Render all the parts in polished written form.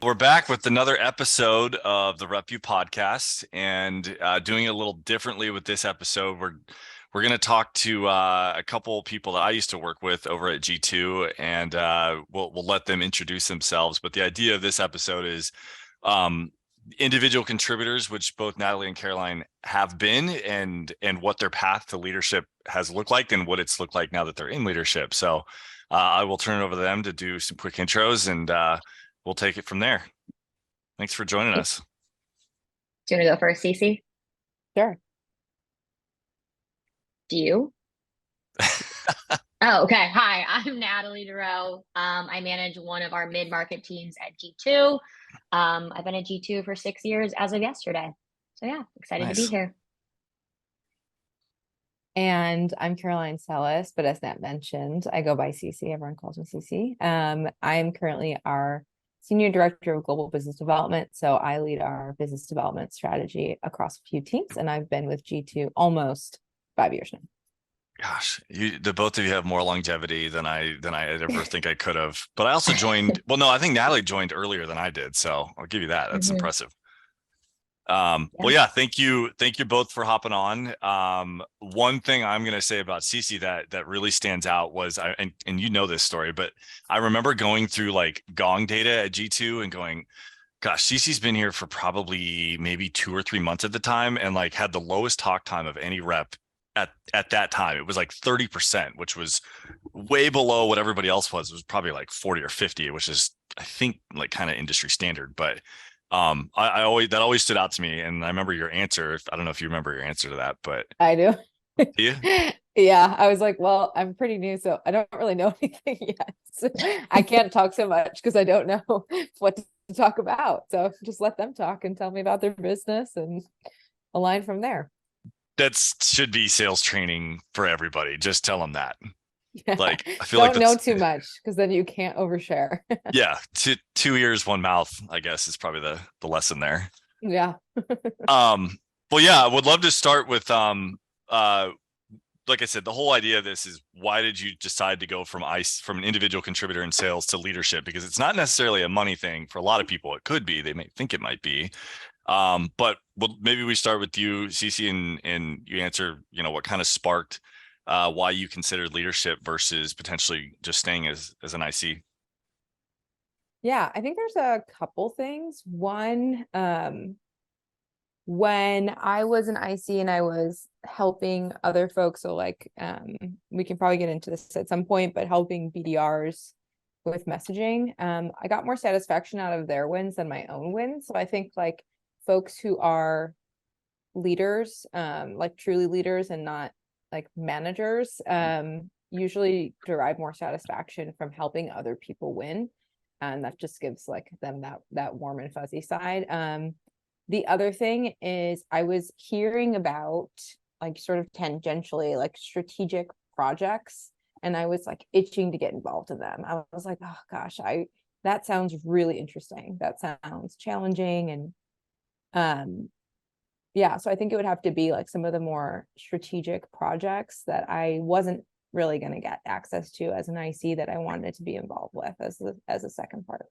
We're back with another episode of the RepVue podcast, and doing it a little differently with this episode. We're going to talk to a couple people that I used to work with over at G2, and we'll let them introduce themselves. But the idea of this episode is individual contributors, which both Natalie and Caroline have been, and what their path to leadership has looked like, and what it's looked like now that they're in leadership. So I will turn it over to them to do some quick intros, and we'll take it from there. Thanks for joining us. Do you want to go first, Cece? Sure. Do you? Oh, okay. Hi, I'm Natalie Durot. I manage one of our mid-market teams at G2. I've been at G2 for 6 years as of yesterday. So yeah, excited to be here. And I'm Caroline Celis, but as Nat mentioned, I go by Cece. Everyone calls me Cece. I'm currently our Senior Director of Global Business Development. So I lead our business development strategy across a few teams, and I've been with G2 almost 5 years now. Gosh, the both of you have more longevity than I ever think I could have. But I also joined. Well, no, I think Natalie joined earlier than I did, so I'll give you that. That's impressive. Well, yeah, thank you both for hopping on. One thing I'm going to say about Cece that really stands out was, and you know this story, but I remember going through like Gong data at G2 and going, gosh, Cece's been here for probably maybe 2 or 3 months at the time, and like had the lowest talk time of any rep at that time. It was like 30%, which was way below what everybody else was. It was probably like 40 or 50, which is, I think, like kind of industry standard. But I always stood out to me, and I remember your answer. I don't know if you remember your answer to that, but I do. Yeah. Yeah, I was like, well, I'm pretty new, so I don't really know anything yet. So I can't talk so much because I don't know what to talk about. So just let them talk and tell me about their business and align from there. That should be sales training for everybody. Just tell them that. Yeah. Like, I feel don't know too much because then you can't overshare. Yeah, two ears, one mouth, I guess, is probably the lesson there. Yeah. Well, yeah, I would love to start with like I said, the whole idea of this is, why did you decide to go from an individual contributor in sales to leadership? Because it's not necessarily a money thing for a lot of people. It could be. They may think it might be. But maybe we start with you, Cece, and you answer, what kind of sparked why you considered leadership versus potentially just staying as an IC. Yeah, I think there's a couple things. One, when I was an IC and I was helping other folks, so like we can probably get into this at some point, but helping BDRs with messaging, I got more satisfaction out of their wins than my own wins. So I think like folks who are leaders, like truly leaders and not like managers, usually derive more satisfaction from helping other people win. And that just gives like them that warm and fuzzy side. The other thing is, I was hearing about like sort of tangentially like strategic projects, and I was like itching to get involved in them. I was like, oh gosh, that sounds really interesting. That sounds challenging. And yeah, so I think it would have to be like some of the more strategic projects that I wasn't really going to get access to as an IC that I wanted to be involved with as a second part.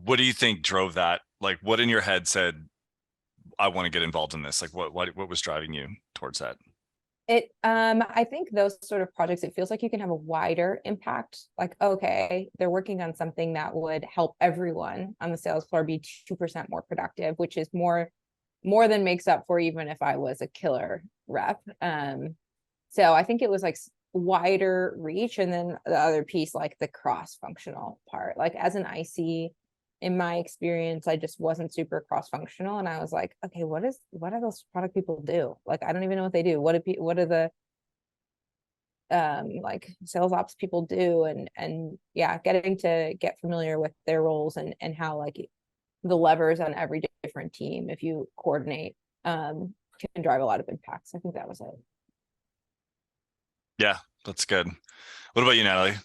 What do you think drove that? Like, what in your head said, I want to get involved in this? Like, what was driving you towards that? I think those sort of projects, it feels like you can have a wider impact. Like, okay, they're working on something that would help everyone on the sales floor be 2% more productive, which is more than makes up for even if I was a killer rep. So I think it was like wider reach. And then the other piece, like the cross-functional part, like as an IC, in my experience, I just wasn't super cross-functional. And I was like, okay, what do those product people do? Like, I don't even know what they do. What do the like sales ops people do? And yeah, getting to get familiar with their roles and how like the levers on every different team, if you coordinate, can drive a lot of impacts. I think that was it. Yeah, that's good. What about you, Natalie?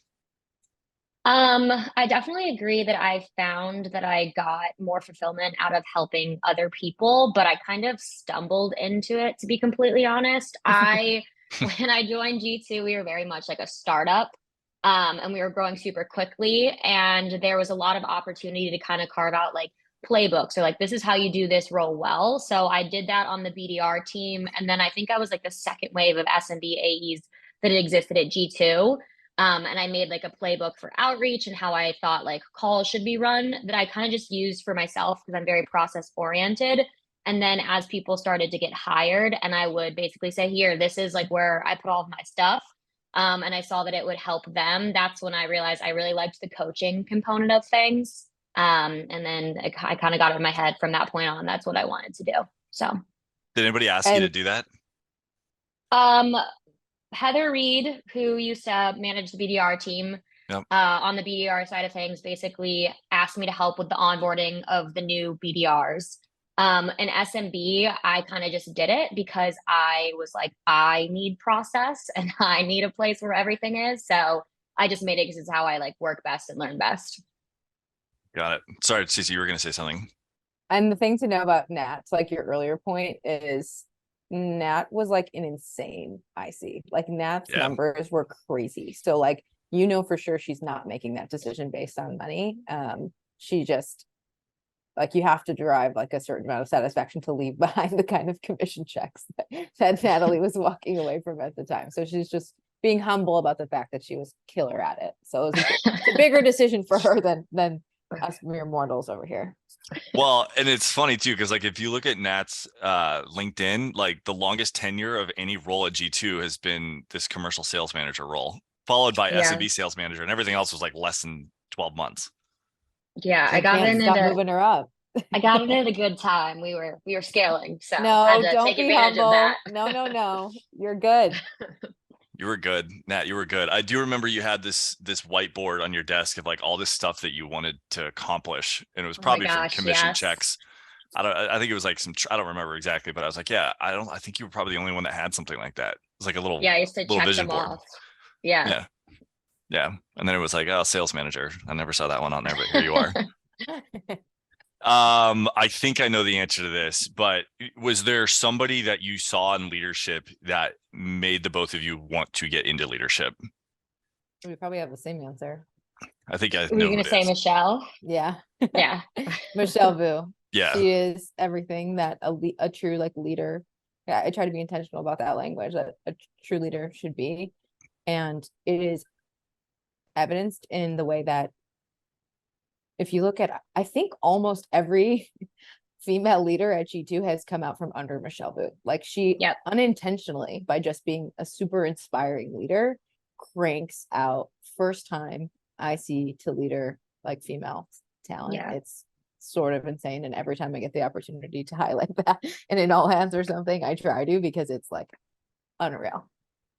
I definitely agree that I found that I got more fulfillment out of helping other people, but I kind of stumbled into it, to be completely honest. When I joined G2, we were very much like a startup. And we were growing super quickly. And there was a lot of opportunity to kind of carve out like playbooks or like, this is how you do this role well. So I did that on the BDR team. And then I think I was like the second wave of SMB AEs that existed at G2. And I made like a playbook for outreach and how I thought like calls should be run that I kind of just used for myself because I'm very process oriented. And then as people started to get hired, and I would basically say, here, this is like where I put all of my stuff. And I saw that it would help them. That's when I realized I really liked the coaching component of things. And then I kind of got it in my head from that point on. That's what I wanted to do. So did anybody ask you to do that? Heather Reed, who used to manage the BDR team, yep. On the BDR side of things, basically asked me to help with the onboarding of the new BDRs. And SMB, I kind of just did it because I was like, I need process and I need a place where everything is. So I just made it because it's how I like work best and learn best. Got it. Sorry, Cece, you were going to say something. And the thing to know about Nat, like your earlier point, is Nat was like an insane IC. Like Nat's numbers were crazy. So like, you know, for sure she's not making that decision based on money. She just, like, you have to derive like a certain amount of satisfaction to leave behind the kind of commission checks that Natalie was walking away from at the time. So she's just being humble about the fact that she was killer at it. So it was a bigger decision for her than us mere mortals over here. Well, and it's funny too, because like if you look at Nat's LinkedIn, like the longest tenure of any role at G2 has been this commercial sales manager role, followed by SMB sales manager, and everything else was like less than 12 months. Yeah, I got in stop moving her up. I got it at a good time. We were scaling, so no, I had to don't take be advantage humble. of that. No, you're good. You were good, Nat. You were good. I do remember you had this whiteboard on your desk of like all this stuff that you wanted to accomplish, and it was probably from commission checks. I think it was like some. I don't remember exactly, but I was like, yeah, I think you were probably the only one that had something like that. It was like a little I used to check vision them board. off. Yeah. And then it was like, oh, sales manager. I never saw that one on there, but here you are. I think I know the answer to this, but was there somebody that you saw in leadership that made the both of you want to get into leadership? We probably have the same answer. I think I know. Were you going to say Michelle? Yeah. Yeah. Michelle Vu. Yeah. She is everything that a true like leader. Yeah, I try to be intentional about that language that a true leader should be. And it is evidenced in the way that if you look at, I think almost every female leader at G2 has come out from under Michelle Vu. Like she unintentionally, by just being a super inspiring leader, cranks out first time IC to leader like female talent. Yeah. It's sort of insane. And every time I get the opportunity to highlight that and in all hands or something, I try to, because it's like unreal.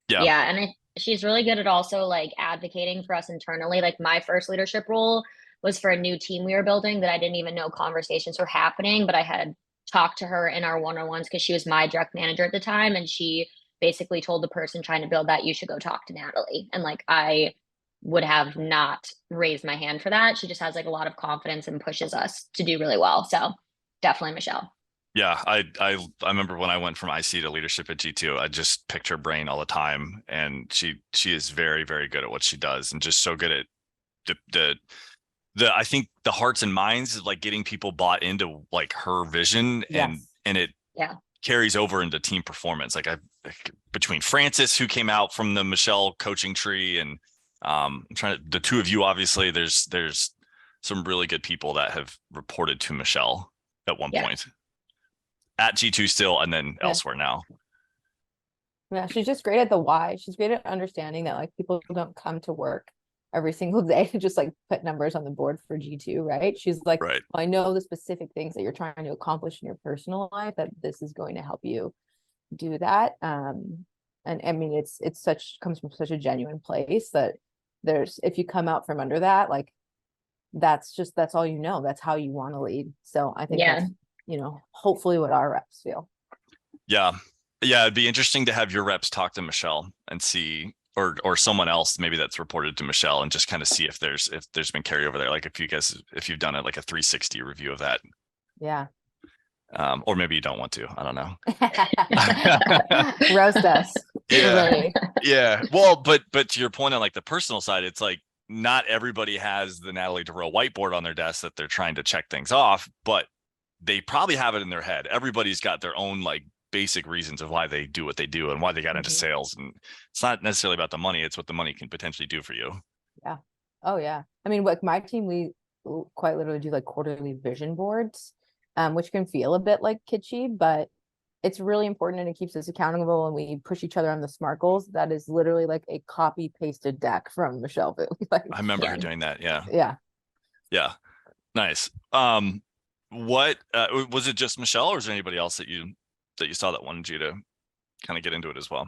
Yeah. And she's really good at also like advocating for us internally. Like my first leadership role was for a new team we were building that I didn't even know conversations were happening, but I had talked to her in our one-on-ones because she was my direct manager at the time. And she basically told the person trying to build that, you should go talk to Natalie. And like, I would have not raised my hand for that. She just has like a lot of confidence and pushes us to do really well. So definitely Michelle. Yeah, I remember when I went from IC to leadership at G2, I just picked her brain all the time, and she is very, very good at what she does, and just so good at the I think the hearts and minds of like getting people bought into like her vision, and it carries over into team performance. Like between Francis, who came out from the Michelle coaching tree, and I'm trying to, the two of you, obviously there's some really good people that have reported to Michelle at one point at G2 still, and then elsewhere now. Yeah, she's just great at the why. She's great at understanding that like people don't come to work every single day to just like put numbers on the board for G2, right? She's like, I know the specific things that you're trying to accomplish in your personal life, that this is going to help you do that. And I mean, it's comes from such a genuine place that if you come out from under that, like that's all you know, that's how you want to lead. So I think that's, hopefully what our reps feel. Yeah, it'd be interesting to have your reps talk to Michelle and see, or someone else maybe that's reported to Michelle, and just kind of see if there's been carryover there. Like if you've done it like a 360 review of that. Yeah. Or maybe you don't want to, I don't know. Roast us. We're Yeah. ready. Yeah. Well, but to your point on like the personal side, it's like not everybody has the Natalie Durot whiteboard on their desk that they're trying to check things off, but they probably have it in their head. Everybody's got their own like basic reasons of why they do what they do and why they got into sales. And it's not necessarily about the money, it's what the money can potentially do for you. Yeah. Oh yeah. I mean, like my team, we quite literally do like quarterly vision boards, which can feel a bit like kitschy, but it's really important and it keeps us accountable, and we push each other on the SMART goals. That is literally like a copy pasted deck from Michelle. Like, I remember her doing that. Yeah. Yeah. Yeah. Nice. What was it, just Michelle, or was there anybody else that you saw that wanted you to kind of get into it as well?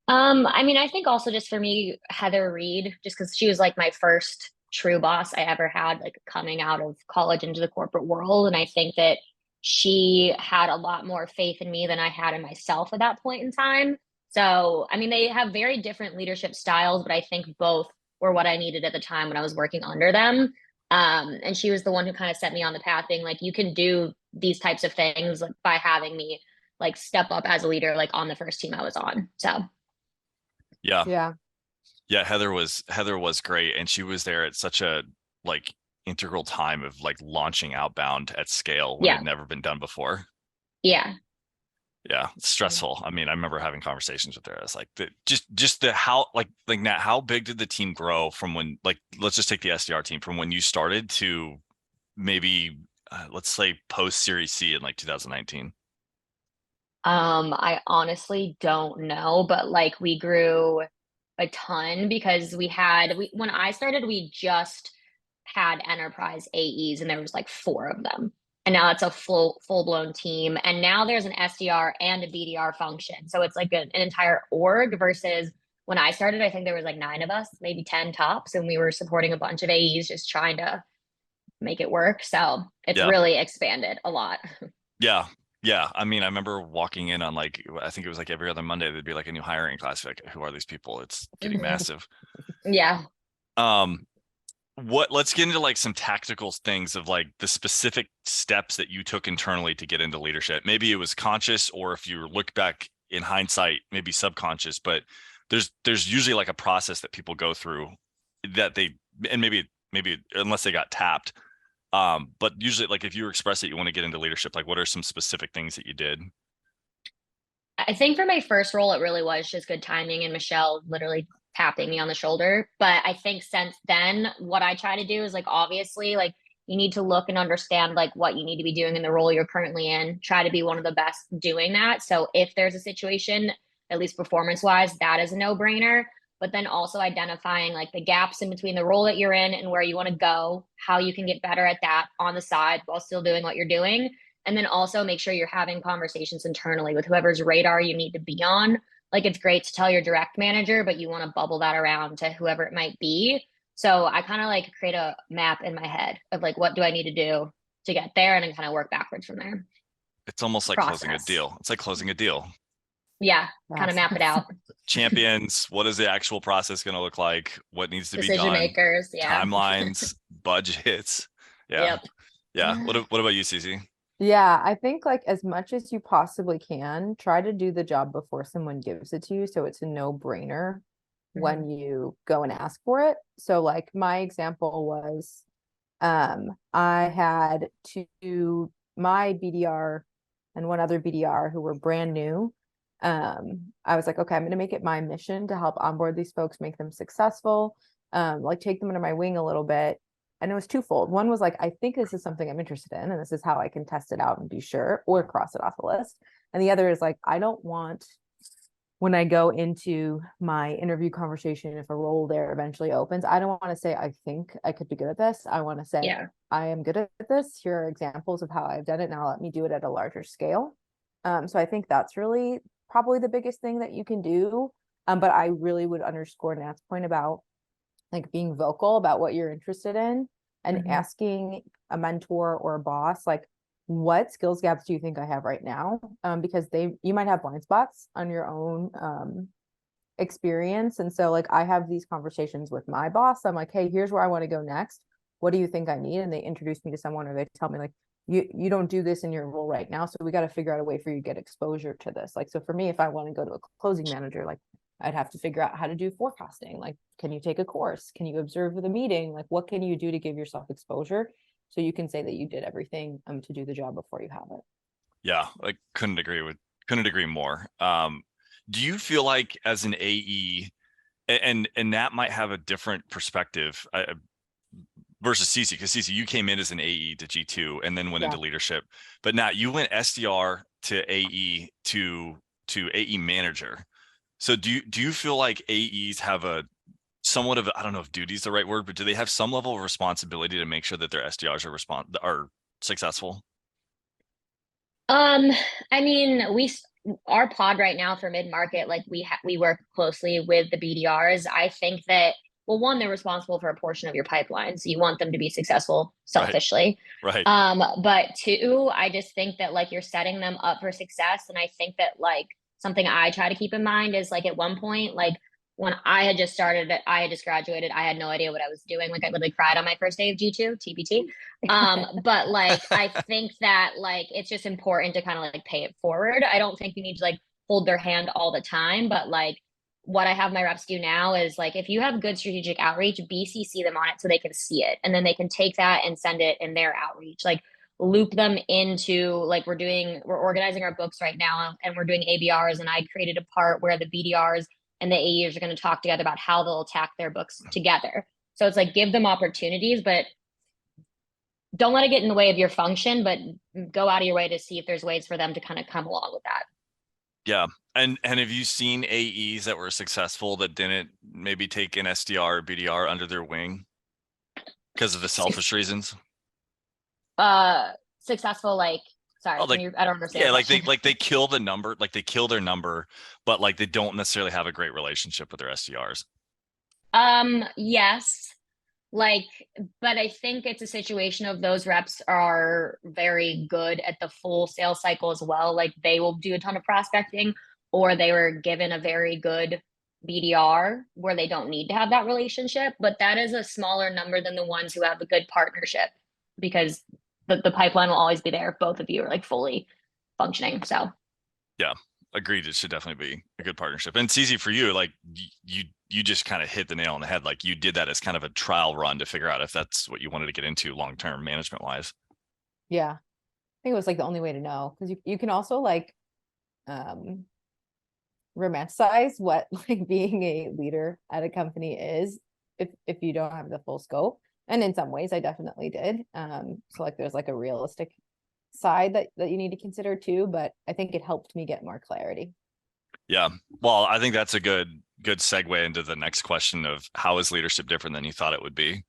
I mean, I think also just for me, Heather Reed, just because she was like my first true boss I ever had, like coming out of college into the corporate world. And I think that she had a lot more faith in me than I had in myself at that point in time. So, I mean, they have very different leadership styles, but I think both were what I needed at the time when I was working under them. And she was the one who kind of set me on the path, being like, you can do these types of things, like, by having me like step up as a leader, like on the first team I was on. So. Yeah. Yeah. Yeah. Heather was great. And she was there at such a like integral time of like launching outbound at scale when it had never been done before. Yeah. Yeah. It's stressful. I mean, I remember having conversations with her. It's like just the how, like Nat, how big did the team grow from when, like, let's just take the SDR team from when you started to maybe, let's say post Series C in like 2019? I honestly don't know, but like we grew a ton because when I started, we just had enterprise AEs and there was like 4 of them. And now it's a full-blown team. And now there's an SDR and a BDR function. So it's like an entire org versus when I started, I think there was like 9 of us, maybe 10 tops, and we were supporting a bunch of AEs just trying to make it work. So it's really expanded a lot. Yeah. Yeah. I mean, I remember walking in on like, I think it was like every other Monday, there'd be like a new hiring class. Like, who are these people? It's getting massive. Yeah. Let's get into like some tactical things of like the specific steps that you took internally to get into leadership. Maybe it was conscious, or if you look back in hindsight, maybe subconscious, but there's usually like a process that people go through that and maybe unless they got tapped. But usually, like, if you express that you want to get into leadership, like what are some specific things that you did? I think for my first role, it really was just good timing and Michelle literally tapping me on the shoulder. But I think since then, what I try to do is like, obviously, like you need to look and understand like what you need to be doing in the role you're currently in, try to be one of the best doing that. So if there's a situation, at least performance wise, that is a no-brainer. But then also identifying like the gaps in between the role that you're in and where you want to go, how you can get better at that on the side while still doing what you're doing. And then also make sure you're having conversations internally with whoever's radar you need to be on. Like it's great to tell your direct manager, but you want to bubble that around to whoever it might be. So I kind of like create a map in my head of like, what do I need to do to get there? And then kind of work backwards from there. It's almost like closing a deal. It's like closing a deal. Yeah. Kind of map it out. Champions. What is the actual process going to look like? What needs to be done? Decision makers. Yeah. Timelines, budgets. Yeah. Yep. Yeah. What about you, Cece? Yeah, I think like as much as you possibly can, try to do the job before someone gives it to you. So it's a no-brainer when you go and ask for it. So like my example was, I had my BDR and one other BDR who were brand new. I was like, okay, I'm going to make it my mission to help onboard these folks, make them successful, like take them under my wing a little bit. And it was twofold. One was like, I think this is something I'm interested in, and this is how I can test it out and be sure or cross it off the list. And the other is like, I don't want, when I go into my interview conversation, if a role there eventually opens, I don't want to say, I think I could be good at this. I want to say, I am good at this. Here are examples of how I've done it. Now let me do it at a larger scale. So I think that's really probably the biggest thing that you can do. But I really would underscore Nat's point about like being vocal about what you're interested in and asking a mentor or a boss, like, what skills gaps do you think I have right now? Because you might have blind spots on your own experience. And so like, I have these conversations with my boss. I'm like, hey, here's where I want to go next. What do you think I need? And they introduce me to someone, or they tell me like, you don't do this in your role right now, so we got to figure out a way for you to get exposure to this. Like, so for me, if I want to go to a closing manager, like I'd have to figure out how to do forecasting. Like, can you take a course? Can you observe the meeting? Like, what can you do to give yourself exposure so you can say that you did everything to do the job before you have it? Yeah, I couldn't agree more. Do you feel like as an AE, and that might have a different perspective versus Cece, because Cece, you came in as an AE to G2 and then went into leadership, but now you went SDR to AE to AE manager. So do you feel like AEs have a somewhat of, I don't know if duty is the right word, but do they have some level of responsibility to make sure that their SDRs are successful? I mean, our pod right now for mid-market, like we work closely with the BDRs. I think that, well, one, they're responsible for a portion of your pipeline, so you want them to be successful selfishly. Right. But two, I just think that like you're setting them up for success. And I think that like something I try to keep in mind is like at one point, like when I had just started, I had just graduated, I had no idea what I was doing. Like I literally cried on my first day of G2, TBT. But like I think that like it's just important to kind of like pay it forward. I don't think you need to like hold their hand all the time, but like what I have my reps do now is like if you have good strategic outreach, BCC them on it so they can see it, and then they can take that and send it in their outreach. Like loop them into like we're organizing our books right now and we're doing ABRs, and I created a part where the BDRs and the AEs are going to talk together about how they'll attack their books together. So it's like give them opportunities, but don't let it get in the way of your function, but go out of your way to see if there's ways for them to kind of come along with that. Yeah. And have you seen AEs that were successful that didn't maybe take an SDR or BDR under their wing because of the selfish reasons? Successful, like, sorry, Oh, like, I don't understand. Yeah, like they kill the number, like they kill their number, but like they don't necessarily have a great relationship with their SDRs. Yes. Like, but I think it's a situation of those reps are very good at the full sales cycle as well. Like they will do a ton of prospecting, or they were given a very good BDR where they don't need to have that relationship. But that is a smaller number than the ones who have a good partnership, because the pipeline will always be there if both of you are like fully functioning. So yeah, agreed. It should definitely be a good partnership. And it's easy for you. Like you just kind of hit the nail on the head. Like you did that as kind of a trial run to figure out if that's what you wanted to get into long-term management wise. Yeah. I think it was like the only way to know, because you can also like romanticize what like being a leader at a company is if you don't have the full scope. And in some ways I definitely did. So like there's like a realistic side that you need to consider too, but I think it helped me get more clarity. Yeah. Well, I think that's a good segue into the next question of how is leadership different than you thought it would be?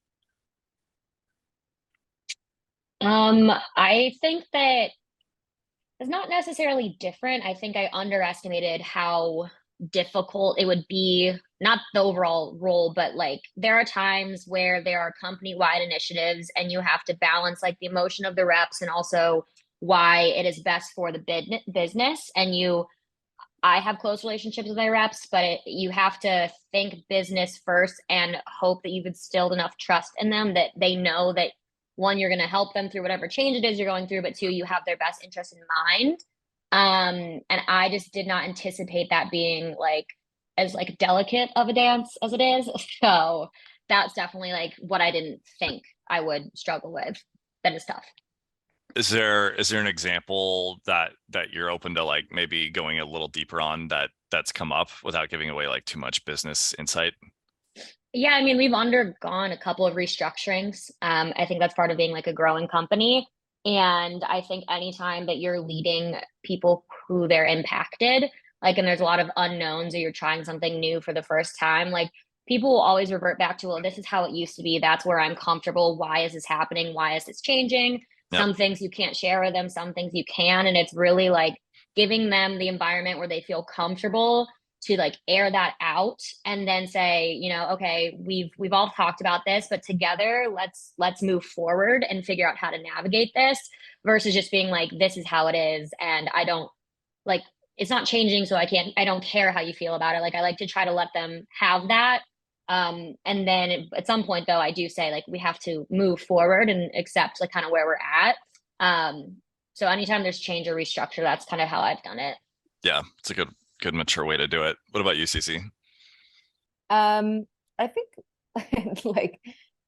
I think that it's not necessarily different. I think I underestimated how difficult it would be, not the overall role, but like there are times where there are company-wide initiatives and you have to balance like the emotion of the reps and also why it is best for the business. And I have close relationships with my reps, but you have to think business first and hope that you've instilled enough trust in them that they know that, one, you're going to help them through whatever change it is you're going through, but two, you have their best interest in mind. And I just did not anticipate that being like as like delicate of a dance as it is. So that's definitely like what I didn't think I would struggle with. That is tough. Is there an example that you're open to like maybe going a little deeper on that's come up without giving away like too much business insight? Yeah, I mean, we've undergone a couple of restructurings. I think that's part of being like a growing company. And I think anytime that you're leading people who they're impacted, like, and there's a lot of unknowns or you're trying something new for the first time, like people will always revert back to, well, this is how it used to be. That's where I'm comfortable. Why is this happening? Why is this changing? Yep. Some things you can't share with them, some things you can. And it's really like giving them the environment where they feel comfortable to like air that out and then say, you know, okay, we've all talked about this, but together let's move forward and figure out how to navigate this, versus just being like, this is how it is and I don't like, it's not changing, so I don't care how you feel about it. Like I like to try to let them have that. And then at some point though, I do say like we have to move forward and accept like kind of where we're at. So anytime there's change or restructure, that's kind of how I've done it. Yeah, it's a good mature way to do it. What about you, Cece? I think like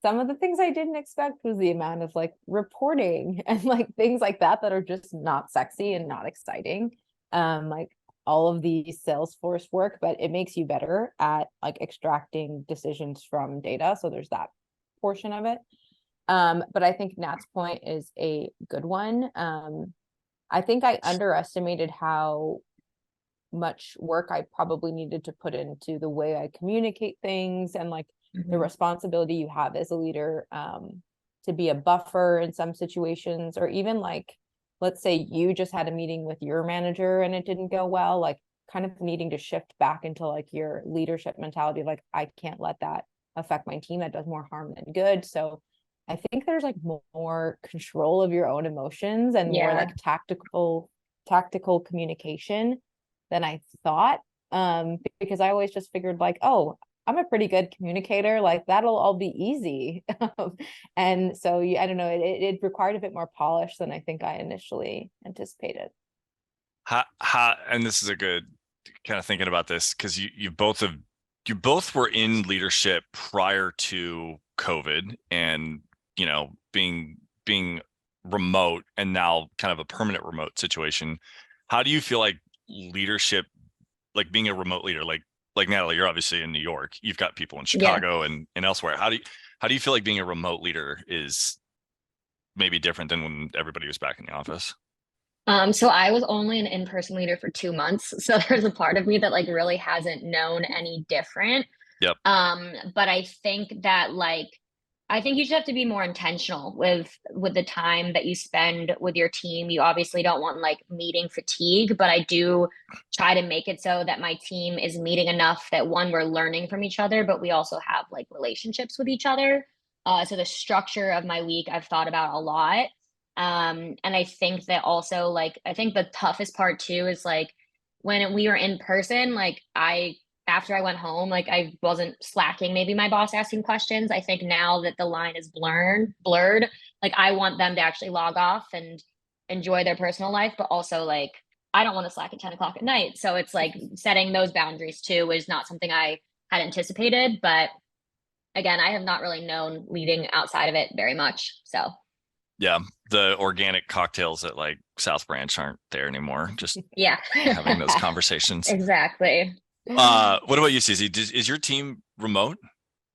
some of the things I didn't expect was the amount of like reporting and like things like that are just not sexy and not exciting. Like all of the Salesforce work, but it makes you better at like extracting decisions from data. So there's that portion of it. But I think Nat's point is a good one. I think I underestimated how much work I probably needed to put into the way I communicate things and like the responsibility you have as a leader to be a buffer in some situations, or even like, let's say you just had a meeting with your manager and it didn't go well, like kind of needing to shift back into like your leadership mentality. Like, I can't let that affect my team. That does more harm than good. So I think there's like more control of your own emotions and more like tactical communication than I thought. Because I always just figured like, oh, I'm a pretty good communicator, like that'll all be easy. And so I don't know, it required a bit more polish than I think I initially anticipated. And this is a good kind of thinking about this, because you both were in leadership prior to COVID and being remote, and now kind of a permanent remote situation. How do you feel like leadership, like being a remote leader, like Natalie, you're obviously in New York, you've got people in Chicago and elsewhere. How do you feel like being a remote leader is maybe different than when everybody was back in the office? So I was only an in-person leader for 2 months. So there's a part of me that like really hasn't known any different. Yep. But I think that I think you just have to be more intentional with the time that you spend with your team. You obviously don't want like meeting fatigue, but I do try to make it so that my team is meeting enough that one, we're learning from each other, but we also have like relationships with each other. So the structure of my week I've thought about a lot. And I think that also I think the toughest part too is like when we were in person, after I went home, I wasn't slacking. Maybe my boss asking questions. I think now that the line is blurred, I want them to actually log off and enjoy their personal life, but also I don't want to slack at 10 o'clock at night. So it's setting those boundaries too is not something I had anticipated. But again, I have not really known leading outside of it very much. So yeah, the organic cocktails at South Branch aren't there anymore. Just having those conversations. Exactly. What about you, Cece? Is your team remote?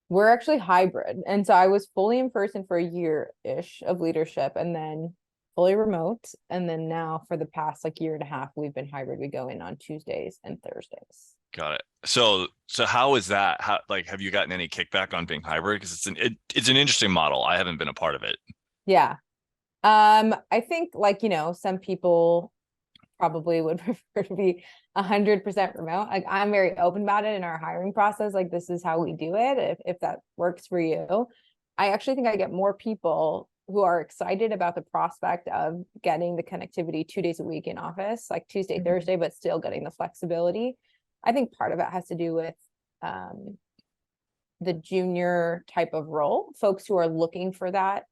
We're actually hybrid. And so I was fully in person for a year-ish of leadership and then fully remote. And then now for the past year and a half, we've been hybrid. We go in on Tuesdays and Thursdays. Got it. So how is that? How have you gotten any kickback on being hybrid? Because it's an interesting model. I haven't been a part of it. Yeah. I think some people probably would prefer to be 100% remote. I'm very open about it in our hiring process. This is how we do it. If that works for you, I actually think I get more people who are excited about the prospect of getting the connectivity 2 days a week in office, like Tuesday, Thursday, but still getting the flexibility. I think part of it has to do with, the junior type of role, folks who are looking for that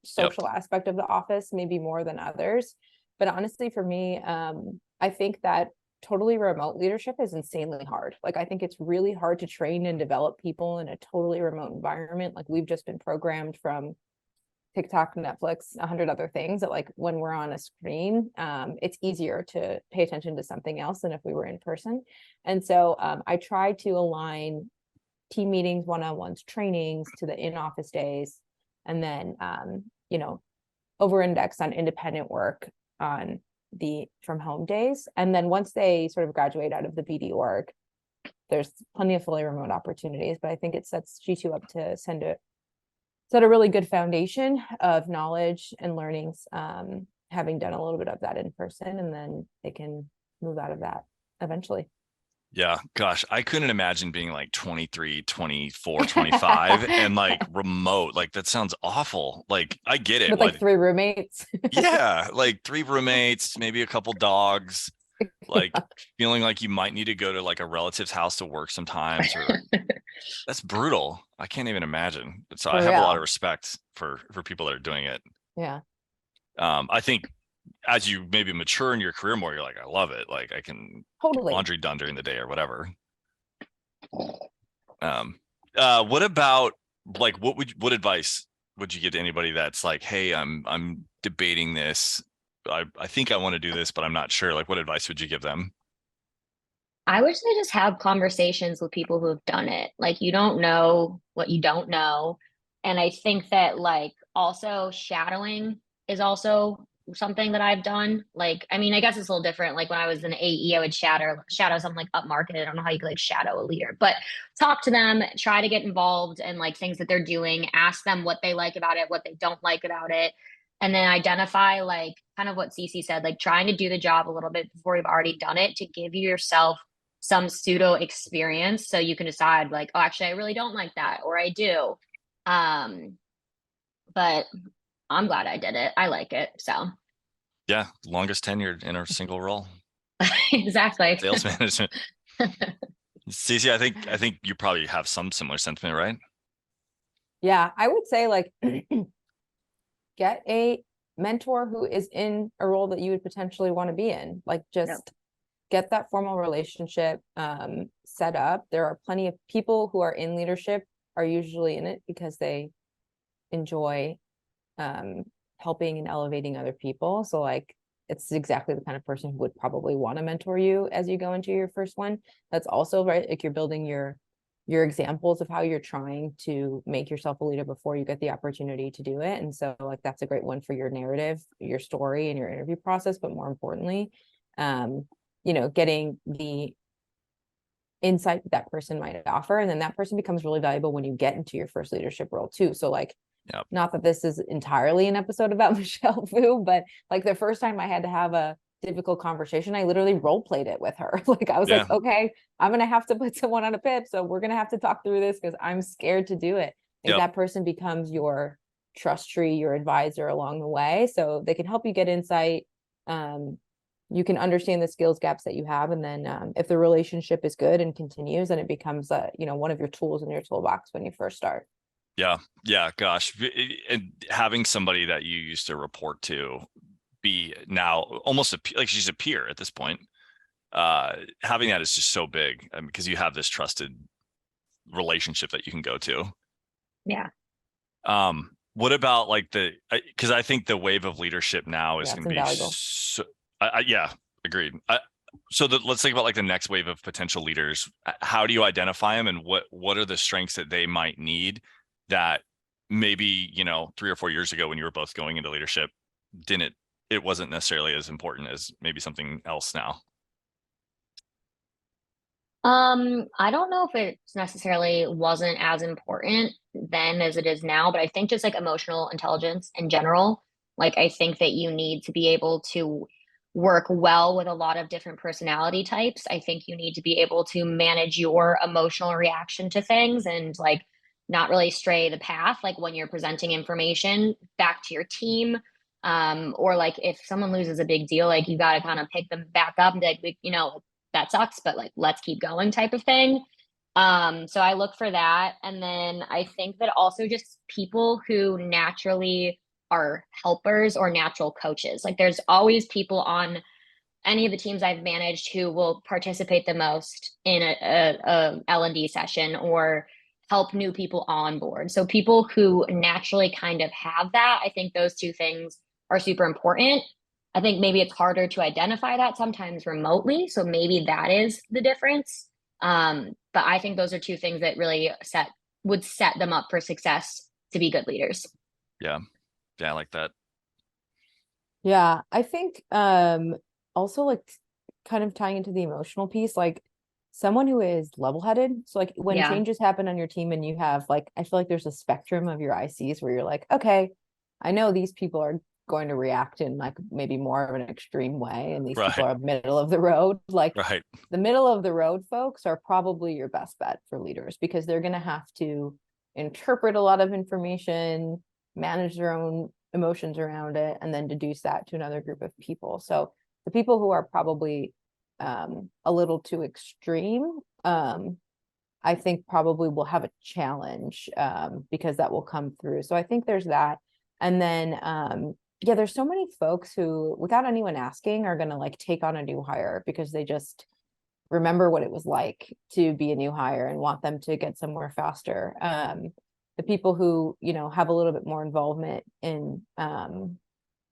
social aspect of the office, maybe more than others. But honestly, for me, I think that totally remote leadership is insanely hard. I think it's really hard to train and develop people in a totally remote environment. We've just been programmed from TikTok, Netflix, 100 other things that when we're on a screen, it's easier to pay attention to something else than if we were in person. And so I try to align team meetings, one-on-ones, trainings to the in-office days, and then over-index on independent work on the from home days. And then once they sort of graduate out of the BD org, there's plenty of fully remote opportunities. But I think it sets G2 up to set a really good foundation of knowledge and learnings, having done a little bit of that in person, and then they can move out of that eventually. Yeah, gosh, I couldn't imagine being 23, 24, 25 and remote. That sounds awful. I get it. With 3 roommates. Yeah, 3 roommates, maybe a couple dogs, feeling like you might need to go to a relative's house to work sometimes, or that's brutal. I can't even imagine. So I have a lot of respect for people that are doing it. Yeah. I think as you maybe mature in your career more, you're like, I love it. Like I can get Totally. laundry done during the day or whatever. What about like, what advice would you give to anybody that's like, hey, I'm debating this. I think I want to do this, but I'm not sure. Like, what advice would you give them? I would say just have conversations with people who have done it. Like you don't know what you don't know. And I think that like also shadowing is also something that I've done. Like, I mean, I guess it's a little different. Like when I was an AE, I would shadow something like up market. I don't know how you could like shadow a leader, but talk to them, try to get involved in like things that they're doing, ask them what they like about it, what they don't like about it. And then identify like kind of what Cece said, like trying to do the job a little bit before you've already done it to give yourself some pseudo experience so you can decide like, oh, actually I really don't like that, or I do. But I'm glad I did it. I like it. So Yeah, longest tenured in a single role. exactly. Sales management. Cece, I think you probably have some similar sentiment, right? Yeah, I would say like get a mentor who is in a role that you would potentially want to be in. Like just get that formal relationship set up. There are plenty of people who are in leadership are usually in it because they enjoy helping and elevating other people. So like it's exactly the kind of person who would probably want to mentor you as you go into your first one. That's also right, like you're building your examples of how you're trying to make yourself a leader before you get the opportunity to do it. And so like that's a great one for your narrative, your story, and your interview process. But more importantly, you know, getting the insight that person might offer, and then that person becomes really valuable when you get into your first leadership role too. So like, not that this is entirely an episode about Michelle Vu, but like the first time I had to have a difficult conversation, I literally role played it with her. Like I was like, okay, I'm gonna have to put someone on a PIP, so we're gonna have to talk through this because I'm scared to do it. Like that person becomes your trust tree, your advisor along the way, so they can help you get insight. You can understand the skills gaps that you have, and then if the relationship is good and continues, then it becomes you know, one of your tools in your toolbox when you first start. Yeah, gosh, and having somebody that you used to report to be now almost like she's a peer at this point. Having that is just so big because you have this trusted relationship that you can go to. Yeah. What about like because I think the wave of leadership now is going to be so, yeah, agreed. So let's think about like the next wave of potential leaders. How do you identify them, and what are the strengths that they might need that maybe, you know, 3 or 4 years ago when you were both going into leadership it wasn't necessarily as important as maybe something else now? I don't know if it necessarily wasn't as important then as it is now, but I think just like emotional intelligence in general, like I think that you need to be able to work well with a lot of different personality types. I think you need to be able to manage your emotional reaction to things and like not really stray the path, like when you're presenting information back to your team. Or like if someone loses a big deal, like you got to kind of pick them back up and be like, you know, that sucks, but like, let's keep going type of thing. So I look for that. And then I think that also just people who naturally are helpers or natural coaches. Like there's always people on any of the teams I've managed who will participate the most in a L&D session or help new people on board. So people who naturally kind of have that, I think those two things are super important. I think maybe it's harder to identify that sometimes remotely. So maybe that is the difference. But I think those are two things that really would set them up for success to be good leaders. Yeah. Yeah, I like that. Yeah, I think also like kind of tying into the emotional piece, like someone who is level-headed. So like when changes happen on your team and you have like, I feel like there's a spectrum of your ICs where you're like, okay, I know these people are going to react in like maybe more of an extreme way, and these people are middle of the road. Like the middle of the road folks are probably your best bet for leaders because they're going to have to interpret a lot of information, manage their own emotions around it, and then deduce that to another group of people. So the people who are probably a little too extreme, I think probably will have a challenge because that will come through. So I think there's that. And then yeah, there's so many folks who, without anyone asking, are going to like take on a new hire because they just remember what it was like to be a new hire and want them to get somewhere faster. The people who, you know, have a little bit more involvement in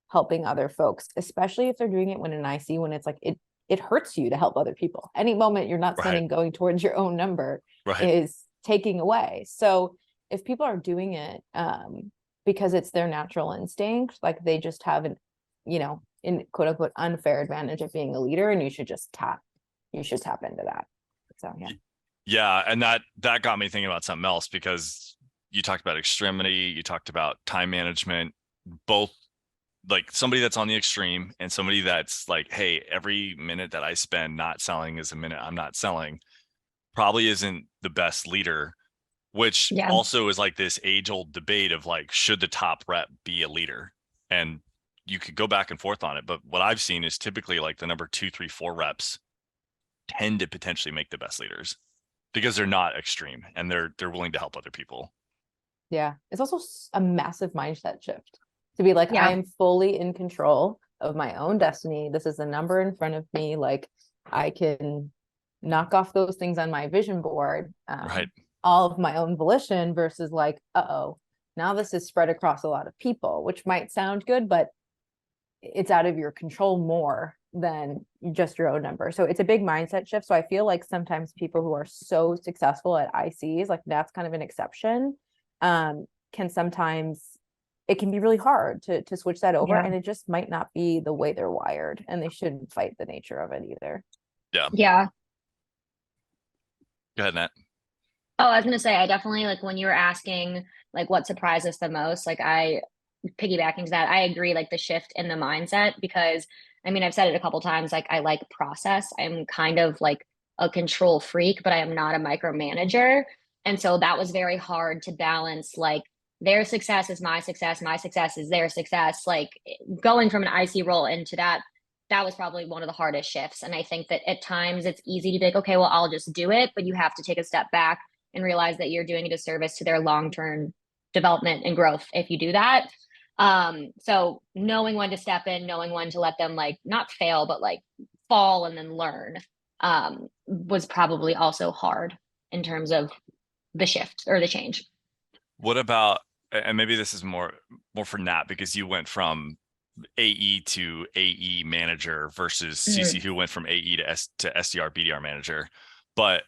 helping other folks, especially if they're doing it when an IC, when it's like it hurts you to help other people. Any moment you're not sending going towards your own number is taking away. So if people are doing it because it's their natural instinct, like they just have an, you know, in quote unquote unfair advantage of being a leader, and you should tap into that. So yeah, and that got me thinking about something else, because you talked about extremity, you talked about time management, both like somebody that's on the extreme and somebody that's like, hey, every minute that I spend not selling is a minute I'm not selling, probably isn't the best leader, which also is like this age-old debate of like, should the top rep be a leader? And you could go back and forth on it, but what I've seen is typically like the number 2, 3, 4 reps tend to potentially make the best leaders because they're not extreme and they're willing to help other people. Yeah, it's also a massive mindset shift to be like, I am fully in control of my own destiny. This is the number in front of me. Like I can knock off those things on my vision board, all of my own volition, versus like, now this is spread across a lot of people, which might sound good, but it's out of your control more than just your own number. So it's a big mindset shift. So I feel like sometimes people who are so successful at ICs, like that's kind of an exception, can sometimes, it can be really hard to switch that over, and it just might not be the way they're wired, and they shouldn't fight the nature of it either. Yeah. Go ahead, Nat. Oh, I was gonna say, I definitely, like when you were asking like what surprised us the most, like I piggybacking to that, I agree, like the shift in the mindset, because I mean, I've said it a couple times, like I like process. I'm kind of like a control freak, but I am not a micromanager. And so that was very hard to balance, like their success is my success is their success. Like going from an IC role into that was probably one of the hardest shifts. And I think that at times it's easy to be like, okay, well, I'll just do it. But you have to take a step back and realize that you're doing a disservice to their long-term development and growth if you do that. So knowing when to step in, knowing when to let them like not fail, but like fall and then learn, was probably also hard in terms of the shift or the change. What about, and maybe this is more for Nat, because you went from AE to AE manager versus CC, who went from AE to SDR BDR manager. But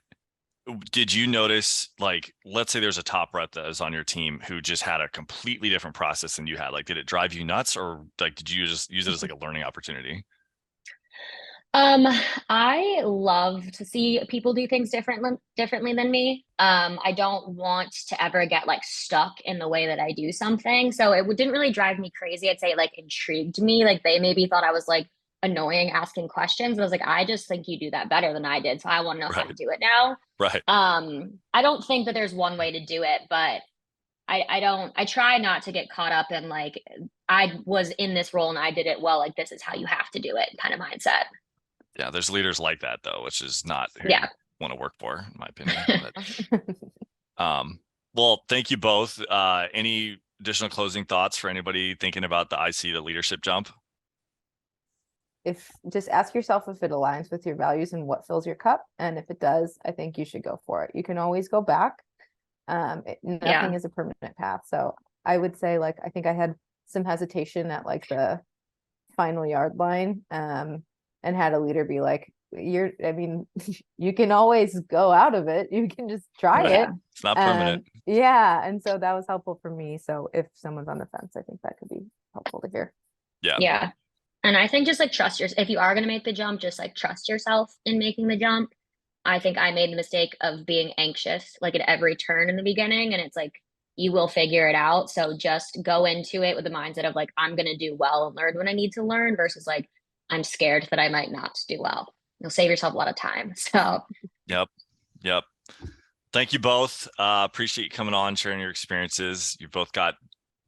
did you notice, like, let's say there's a top rep that is on your team who just had a completely different process than you had? Like, did it drive you nuts, or like, did you just use it as like a learning opportunity? I love to see people do things differently than me. I don't want to ever get like stuck in the way that I do something. So it didn't really drive me crazy. I'd say it like intrigued me. Like they maybe thought I was like annoying asking questions, but I was like, I just think you do that better than I did. So I want to know how to do it now. I don't think that there's one way to do it, but I try not to get caught up in like, I was in this role and I did it well, like this is how you have to do it kind of mindset. Yeah, there's leaders like that though, which is not who you want to work for, in my opinion. But, well, thank you both. Any additional closing thoughts for anybody thinking about the IC to leadership jump? If just ask yourself if it aligns with your values and what fills your cup, and if it does, I think you should go for it. You can always go back. Nothing is a permanent path. So I would say, like, I think I had some hesitation at like the final yard line, and had a leader be like, you can always go out of it. You can just try it. It's not permanent. And so that was helpful for me. So if someone's on the fence, I think that could be helpful to hear. Yeah. And I think just like if you are going to make the jump, just like trust yourself in making the jump. I think I made the mistake of being anxious like at every turn in the beginning, and it's like, you will figure it out. So just go into it with the mindset of like, I'm going to do well and learn when I need to learn, versus like, I'm scared that I might not do well. You'll save yourself a lot of time. So Yep. Thank you both. Appreciate you coming on, sharing your experiences. You both got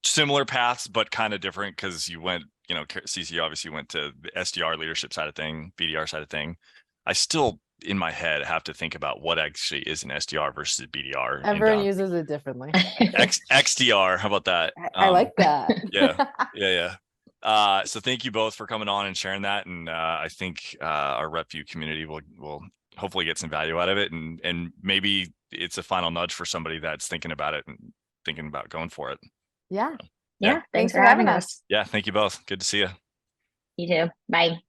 similar paths, but kind of different, because you went, CC obviously went to the SDR leadership side of thing, BDR side of thing. I still, in my head, have to think about what actually is an SDR versus BDR. Everyone uses it differently. XDR, how about that? I like that. Yeah. So thank you both for coming on and sharing that. And I think our RepVue community will hopefully get some value out of it. And maybe it's a final nudge for somebody that's thinking about it and thinking about going for it. Yeah. Yeah. Thanks for having us. Yeah. Thank you both. Good to see you. You too. Bye.